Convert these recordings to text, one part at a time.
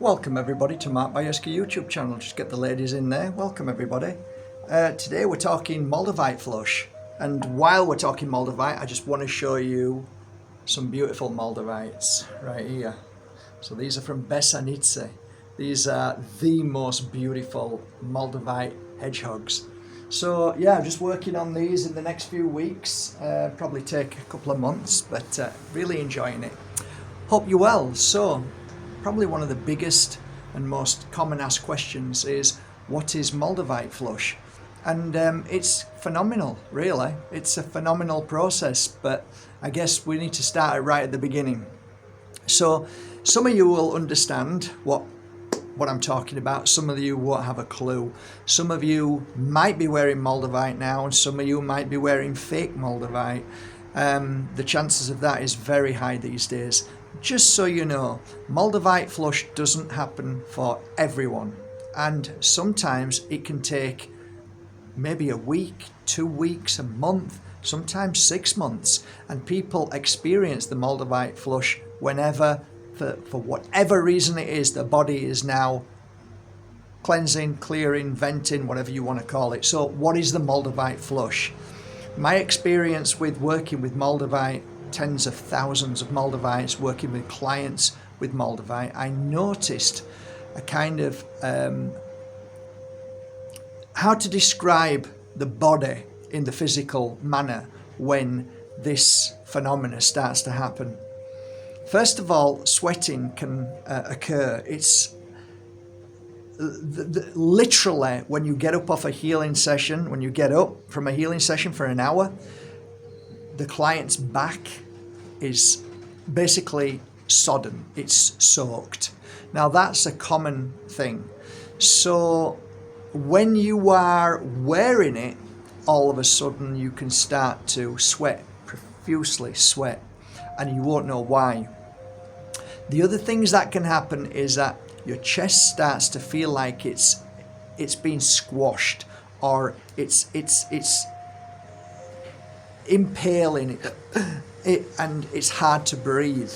Welcome everybody to Mark Bajerski YouTube channel. Just get the ladies in there. Welcome everybody. Today we're talking Moldavite flush, and while we're talking Moldavite, I just want to show you some beautiful Moldavites right here. So these are from Besednice. These are the most beautiful Moldavite hedgehogs. So yeah, I'm just working on these in the next few weeks. Probably take a couple of months, but really enjoying it. Hope you're well. So probably one of the biggest and most common asked questions is, what is Moldavite flush? And it's phenomenal, really. It's a phenomenal process, but I guess we need to start it right at the beginning. So some of you will understand what I'm talking about. Some of you won't have a clue. Some of you might be wearing Moldavite now, and some of you might be wearing fake Moldavite. The chances of that is very high these days. Just so you know, Moldavite flush doesn't happen for everyone, and sometimes it can take maybe a week, 2 weeks, a month, sometimes 6 months, and people experience the Moldavite flush whenever, for whatever reason it is, the body is now cleansing, clearing, venting, whatever you want to call it. So what is the Moldavite flush? My experience with working with Moldavite, tens of thousands of Moldavites, working with clients with Moldavite, I noticed a kind of how to describe the body in the physical manner when this phenomena starts to happen. First of all, sweating can occur. It's literally when you get up off a healing session, when you get up from a healing session for an hour, the client's back is basically sodden, it's soaked. Now that's a common thing. So when you are wearing it, all of a sudden you can start to sweat, profusely sweat, and you won't know why. The other things that can happen is that your chest starts to feel like it's being squashed, or it's impaling it, and it's hard to breathe.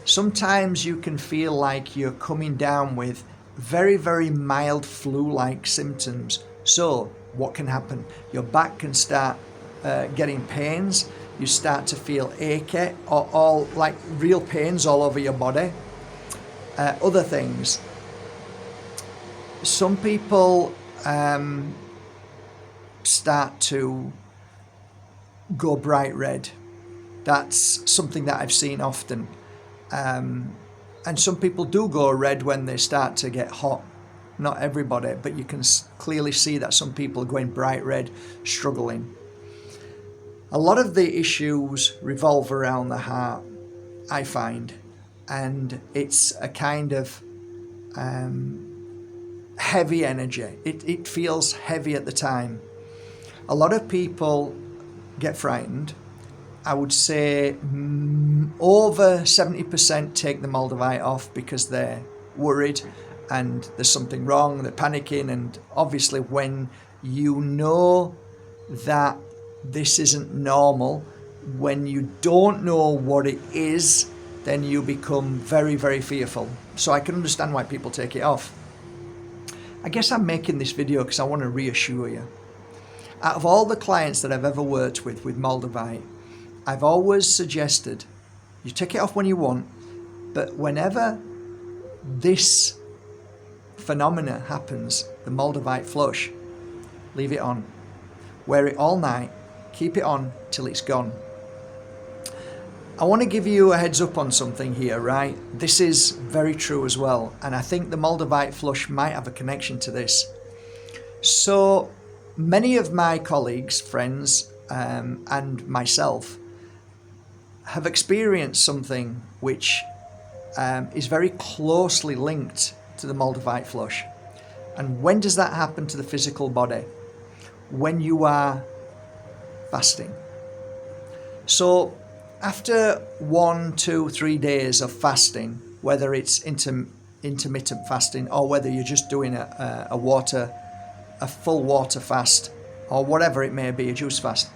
Sometimes you can feel like you're coming down with very, very mild flu-like symptoms. So what can happen? Your back can start getting pains. You start to feel achy, or all like real pains all over your body. Other things. Some people start to go bright red. That's something that I've seen often. And some people do go red when they start to get hot. Not everybody, but you can clearly see that some people are going bright red, struggling. A lot of the issues revolve around the heart, I find, and it's a kind of heavy energy. It feels heavy at the time. A lot of people get frightened. I would say over 70% take the Moldavite off because they're worried and there's something wrong, they're panicking. And obviously when you know that this isn't normal, when you don't know what it is, then you become very, very fearful. So I can understand why people take it off. I guess I'm making this video because I want to reassure you. Out of all the clients that I've ever worked with Moldavite, I've always suggested you take it off when you want, but whenever this phenomena happens, the Moldavite flush, leave it on. Wear it all night, keep it on till it's gone. I want to give you a heads up on something here, right? This is very true as well, and I think the Moldavite flush might have a connection to this. So many of my colleagues, friends, and myself have experienced something which is very closely linked to the Moldavite flush. And when does that happen to the physical body? When you are fasting. So after 1, 2, 3 days of fasting, whether it's intermittent fasting or whether you're just doing a full water fast or whatever it may be, a juice fast,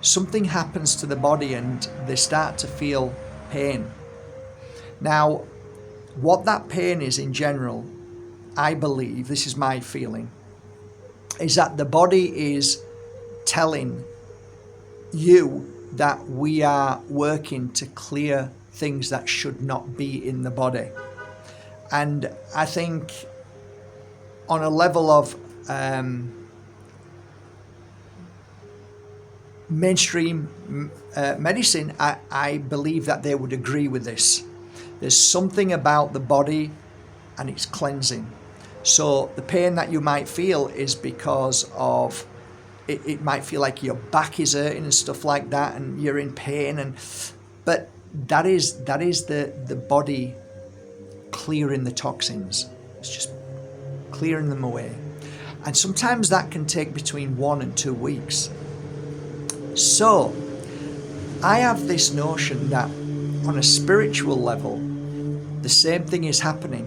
something happens to the body and they start to feel pain. Now, what that pain is in general, I believe, this is my feeling, is that the body is telling you that we are working to clear things that should not be in the body. And I think on a level of mainstream medicine, I believe that they would agree with this. There's something about the body and its cleansing. So the pain that you might feel is because of it might feel like your back is hurting and stuff like that, and you're in pain, but that is the body clearing the toxins. It's just clearing them away. And sometimes that can take between 1 and 2 weeks. So I have this notion that on a spiritual level, the same thing is happening.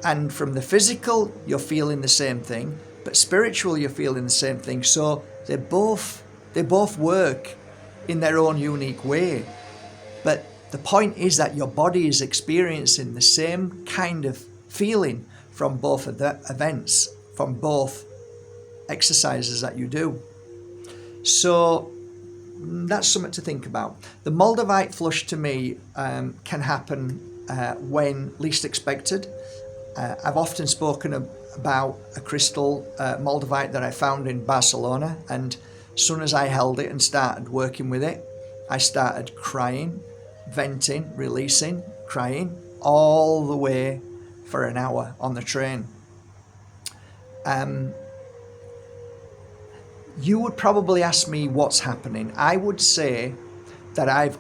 And from the physical, you're feeling the same thing, but spiritual, you're feeling the same thing. So they both work in their own unique way. But the point is that your body is experiencing the same kind of feeling from both of the events, from both exercises that you do. So that's something to think about. The Moldavite flush to me can happen when least expected. I've often spoken about a crystal Moldavite that I found in Barcelona, and as soon as I held it and started working with it, I started crying, venting, releasing, crying, all the way for an hour on the train. You would probably ask me what's happening. I would say that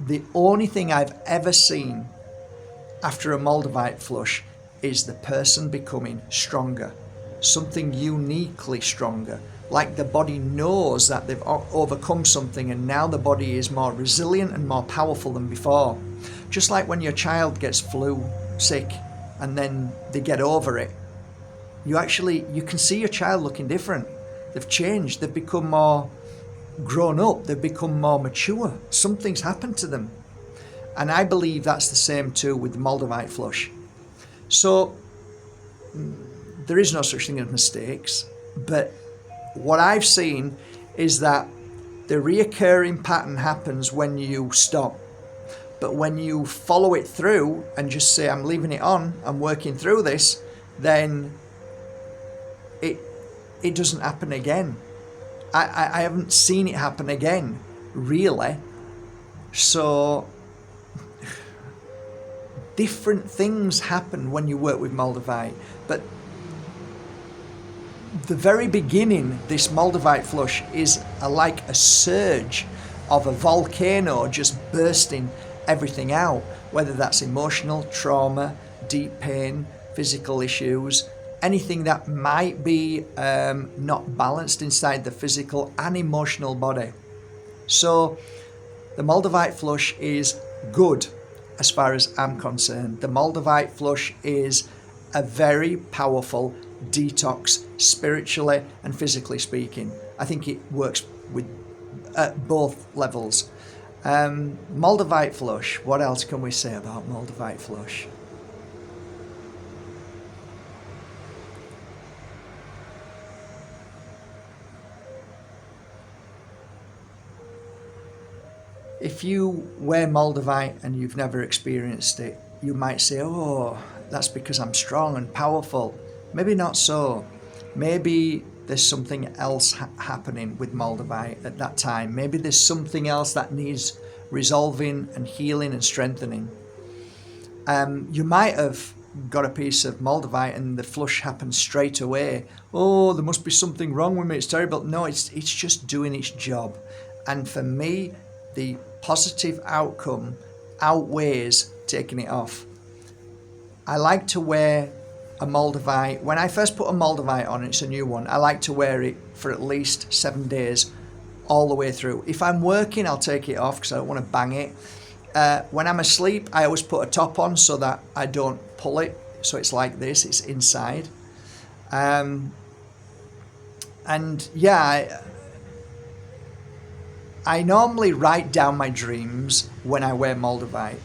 the only thing I've ever seen after a Moldavite flush is the person becoming stronger, something uniquely stronger, like the body knows that they've overcome something and now the body is more resilient and more powerful than before. Just like when your child gets sick and then they get over it, you can see your child looking different. They've changed, they've become more grown up, they've become more mature. Something's happened to them. And I believe that's the same too with the Moldavite flush. So there is no such thing as mistakes, but what I've seen is that the reoccurring pattern happens when you stop. But when you follow it through and just say, I'm leaving it on, I'm working through this, then it doesn't happen again. I haven't seen it happen again, really. So different things happen when you work with Moldavite. But the very beginning, this Moldavite flush is like a surge of a volcano just bursting everything out, whether that's emotional trauma, deep pain, physical issues, anything that might be not balanced inside the physical and emotional body. So the Moldavite flush is good as far as I'm concerned. The Moldavite flush is a very powerful detox, spiritually and physically speaking. I think it works with both levels. Moldavite flush, what else can we say about Moldavite flush? If you wear Moldavite and you've never experienced it, you might say, oh, that's because I'm strong and powerful. Maybe not so. Maybe there's something else happening with Moldavite at that time. Maybe there's something else that needs resolving and healing and strengthening. You might have got a piece of Moldavite and the flush happens straight away. Oh, there must be something wrong with me, it's terrible. No, it's just doing its job. And for me, the positive outcome outweighs taking it off. I like to wear a Moldavite. When I first put a Moldavite on, it's a new one, I like to wear it for at least 7 days all the way through. If I'm working, I'll take it off because I don't want to bang it. When I'm asleep, I always put a top on so that I don't pull it. So it's like this, it's inside. And yeah, I normally write down my dreams when I wear Moldavite.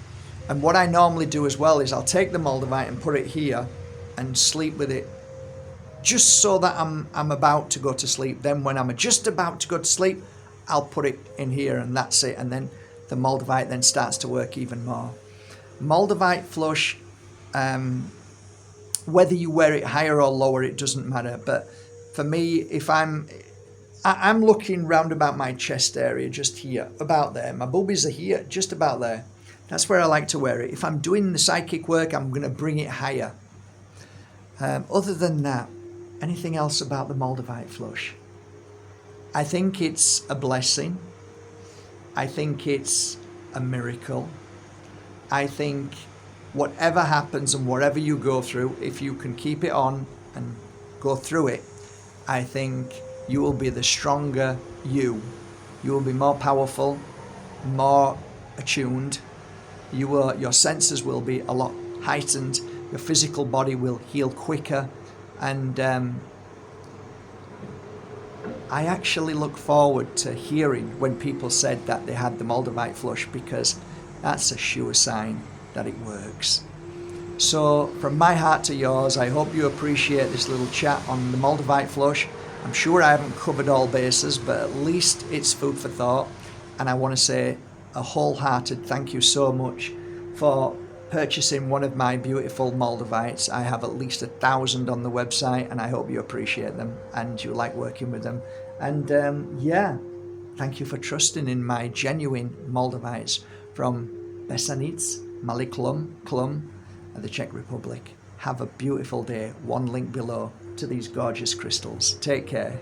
And what I normally do as well is I'll take the Moldavite and put it here and sleep with it, just so that I'm about to go to sleep. Then when I'm just about to go to sleep, I'll put it in here and that's it. And then the Moldavite then starts to work even more. Moldavite flush, whether you wear it higher or lower, it doesn't matter. But for me, if I'm looking round about my chest area, just here, about there. My boobies are here, just about there. That's where I like to wear it. If I'm doing the psychic work, I'm going to bring it higher. Other than that, anything else about the Moldavite flush? I think it's a blessing. I think it's a miracle. I think whatever happens and whatever you go through, if you can keep it on and go through it, I think you will be the stronger you. You will be more powerful, more attuned. Your senses will be a lot heightened. Your physical body will heal quicker. And I actually look forward to hearing when people said that they had the Moldavite flush, because that's a sure sign that it works. So from my heart to yours, I hope you appreciate this little chat on the Moldavite flush. I'm sure I haven't covered all bases, but at least it's food for thought. And I want to say a wholehearted thank you so much for purchasing one of my beautiful Moldavites. I have at least 1,000 on the website, and I hope you appreciate them and you like working with them. And thank you for trusting in my genuine Moldavites from Besednice, Malý Klum, and the Czech Republic. Have a beautiful day. One link below to these gorgeous crystals. Take care.